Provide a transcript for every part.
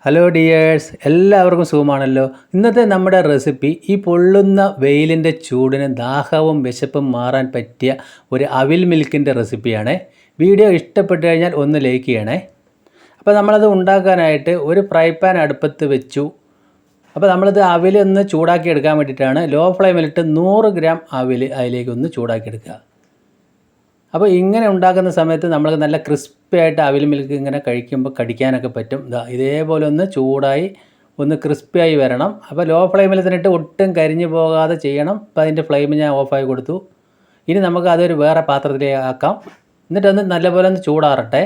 Hello dears, എല്ലാവർക്കും സുഖമാണല്ലോ. ഇന്നത്തെ നമ്മുടെ റെസിപ്പി ഈ പൊള്ളുന്ന വെയിലിൻ്റെ ചൂടിന് ദാഹവും വിശപ്പും മാറാൻ പറ്റിയ ഒരു അവിൽ മിൽക്കിൻ്റെ റെസിപ്പിയാണ്. വീഡിയോ ഇഷ്ടപ്പെട്ടു കഴിഞ്ഞാൽ ഒന്ന് ലൈക്ക് ചെയ്യണേ. അപ്പോൾ നമ്മളത് ഉണ്ടാക്കാനായിട്ട് ഒരു ഫ്രൈ പാൻ അടുപ്പത്ത് വെച്ചു. അപ്പോൾ നമ്മളിത് അവിലൊന്ന് ചൂടാക്കി എടുക്കാൻ വേണ്ടിയിട്ടാണ് ലോ ഫ്ലെയിമിലിട്ട് 100 ഗ്രാം അവിൽ അതിലേക്ക് ഒന്ന് ചൂടാക്കി എടുക്കുക. അപ്പോൾ ഇങ്ങനെ ഉണ്ടാക്കുന്ന സമയത്ത് നമ്മൾക്ക് നല്ല ക്രിസ്പി ആയിട്ട് അവിൽ മിൽക്ക് ഇങ്ങനെ കഴിക്കുമ്പോൾ കടിക്കാനൊക്കെ പറ്റും. ഇതേപോലെ ഒന്ന് ചൂടായി ഒന്ന് ക്രിസ്പിയായി വരണം. അപ്പോൾ ലോ ഫ്ലെയിമിൽ തന്നെ ഇട്ട് ഒട്ടും കരിഞ്ഞു പോകാതെ ചെയ്യണം. അപ്പോൾ അതിൻ്റെ ഫ്ലെയിം ഞാൻ ഓഫായി കൊടുത്തു. ഇനി നമുക്ക് അതൊരു വേറെ പാത്രത്തിലേക്ക് ആക്കാം. എന്നിട്ടൊന്ന് നല്ലപോലെ ഒന്ന് ചൂടാറട്ടെ.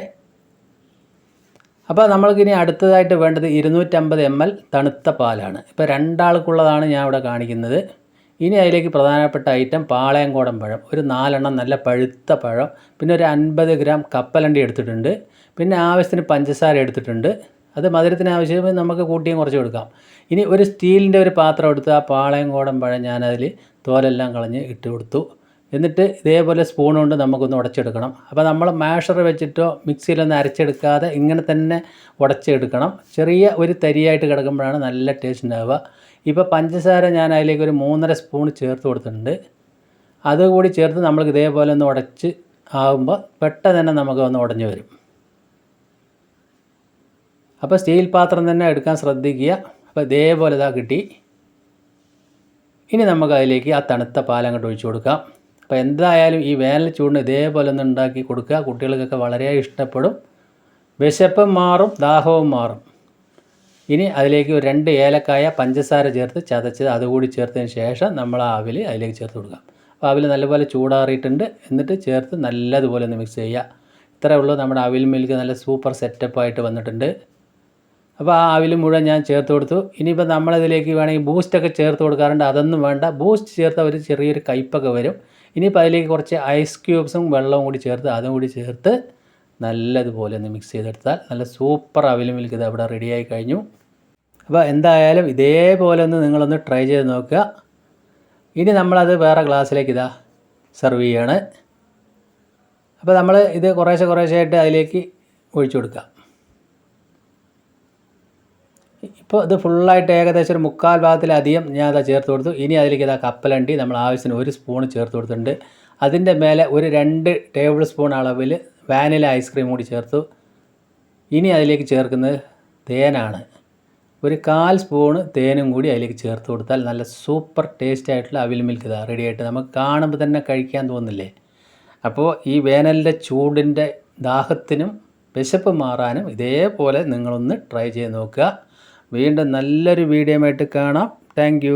അപ്പോൾ നമ്മൾക്കിനി അടുത്തതായിട്ട് വേണ്ടത് 250 ml തണുത്ത പാലാണ്. ഇപ്പോൾ 2 ആൾക്കുള്ളതാണ് ഞാൻ ഇവിടെ കാണിക്കുന്നത്. ഇനി അതിലേക്ക് പ്രധാനപ്പെട്ട ഐറ്റം പാളയംകോടൻ പഴം, ഒരു 4 എണ്ണം നല്ല പഴുത്ത പഴം, പിന്നെ ഒരു 50 ഗ്രാം കപ്പലണ്ടി എടുത്തിട്ടുണ്ട്, പിന്നെ ആവശ്യത്തിന് പഞ്ചസാര എടുത്തിട്ടുണ്ട്. അത് മധുരത്തിന് ആവശ്യമായി നമുക്ക് കൂട്ടിയും കുറച്ച് കൊടുക്കാം. ഇനി ഒരു സ്റ്റീലിൻ്റെ ഒരു പാത്രം എടുത്ത് ആ പാളയംകോടൻ പഴം ഞാനതിൽ തോലെല്ലാം കളഞ്ഞ് ഇട്ട് കൊടുത്തു. എന്നിട്ട് ഇതേപോലെ സ്പൂൺ കൊണ്ട് നമുക്കൊന്ന് ഉടച്ചെടുക്കണം. അപ്പോൾ നമ്മൾ മാഷർ വെച്ചിട്ടോ മിക്സിയിലൊന്നും അരച്ചെടുക്കാതെ ഇങ്ങനെ തന്നെ ഉടച്ചെടുക്കണം. ചെറിയ ഒരു തരിയായിട്ട് കിടക്കുമ്പോഴാണ് നല്ല ടേസ്റ്റ് ഉണ്ടാവുക. ഇപ്പോൾ പഞ്ചസാര ഞാൻ അതിലേക്ക് ഒരു 3.5 സ്പൂൺ ചേർത്ത് കൊടുത്തിട്ടുണ്ട്. അതുകൂടി ചേർത്ത് നമ്മൾക്ക് ഇതേപോലെ ഒന്ന് ഉടച്ച് ആകുമ്പോൾ പെട്ടെന്ന് തന്നെ നമുക്ക് ഒന്ന് ഉടഞ്ഞു വരും. അപ്പോൾ സ്റ്റീൽ പാത്രം തന്നെ എടുക്കാൻ ശ്രദ്ധിക്കുക. അപ്പോൾ ഇതേപോലെ ഇതാ കിട്ടി. ഇനി നമുക്ക് അതിലേക്ക് ആ തണുത്ത പാലങ്ങോട്ട് ഒഴിച്ചു കൊടുക്കാം. അപ്പോൾ എന്തായാലും ഈ വേനൽ ചൂടിന് ഇതേപോലെ ഒന്ന് ഉണ്ടാക്കി കൊടുക്കുക. കുട്ടികൾക്കൊക്കെ വളരെ ഇഷ്ടപ്പെടും. വിശപ്പും മാറും, ദാഹവും മാറും. ഇനി അതിലേക്ക് ഒരു 2 ഏലക്കായ പഞ്ചസാര ചേർത്ത് ചതച്ചത് അതുകൂടി ചേർത്തതിന് ശേഷം നമ്മൾ ആ അവിൽ അതിലേക്ക് ചേർത്ത് കൊടുക്കാം. അപ്പോൾ അവിൽ നല്ലപോലെ ചൂടാറിയിട്ടുണ്ട്. എന്നിട്ട് ചേർത്ത് നല്ലതുപോലെ ഒന്ന് മിക്സ് ചെയ്യുക. ഇത്രയേ ഉള്ളൂ. നമ്മുടെ അവിൽ മിൽക്ക് നല്ല സൂപ്പർ സെറ്റപ്പായിട്ട് വന്നിട്ടുണ്ട്. അപ്പോൾ ആ അവിൽ മുഴുവൻ ഞാൻ ചേർത്ത് കൊടുത്തു. ഇനിയിപ്പോൾ നമ്മളതിലേക്ക് വേണമെങ്കിൽ ബൂസ്റ്റൊക്കെ ചേർത്ത് കൊടുക്കാറുണ്ട്. അതൊന്നും വേണ്ട. ബൂസ്റ്റ് ചേർത്താൽ ഒരു ചെറിയൊരു കയ്പ്പൊക്കെ വരും. ഇനിയിപ്പോൾ അതിലേക്ക് കുറച്ച് ഐസ് ക്യൂബ്സും വെള്ളവും കൂടി ചേർത്ത് അതും കൂടി ചേർത്ത് നല്ലതുപോലെ ഒന്ന് മിക്സ് ചെയ്തെടുത്താൽ നല്ല സൂപ്പർ അവിൽ മിൽക്ക് ഇത് അവിടെ റെഡിയായി കഴിഞ്ഞു. അപ്പോൾ എന്തായാലും ഇതേപോലെ ഒന്ന് നിങ്ങളൊന്ന് ട്രൈ ചെയ്ത് നോക്കുക. ഇനി നമ്മളത് വേറെ ഗ്ലാസ്സിലേക്ക് സെർവ് ചെയ്യാണ്. അപ്പോൾ നമ്മൾ ഇത് കുറേശ്ശെ അതിലേക്ക് ഒഴിച്ചു കൊടുക്കുക. ഇപ്പോൾ ഇത് ഫുള്ളായിട്ട് ഏകദേശം ഒരു 3/4 ഭാഗത്തിലധികം ഞാൻ അത് ചേർത്ത് കൊടുത്തു. ഇനി അതിലേക്ക് കപ്പലണ്ടി നമ്മൾ ആവശ്യത്തിന് 1 സ്പൂൺ ചേർത്ത് കൊടുത്തിട്ടുണ്ട്. അതിൻ്റെ മേലെ ഒരു 2 ടേബിൾ സ്പൂൺ അളവിൽ വാനില ഐസ്ക്രീം കൂടി ചേർത്തു. ഇനി അതിലേക്ക് ചേർക്കുന്നത് തേനാണ്. ഒരു 1/4 സ്പൂണ് തേനും കൂടി അതിലേക്ക് ചേർത്ത് കൊടുത്താൽ നല്ല സൂപ്പർ ടേസ്റ്റ് ആയിട്ടുള്ള അവിൽ മിൽക്ക് റെഡി ആയിട്ട് നമുക്ക് കാണുമ്പോൾ തന്നെ കഴിക്കാൻ തോന്നില്ലേ. അപ്പോൾ ഈ വേനലിൻ്റെ ചൂടിൻ്റെ ദാഹത്തിനും വിശപ്പ് മാറാനും ഇതേപോലെ നിങ്ങളൊന്ന് ട്രൈ ചെയ്ത് നോക്കുക. വീണ്ടും നല്ലൊരു വീഡിയോ ആയിട്ട് കാണാം. താങ്ക്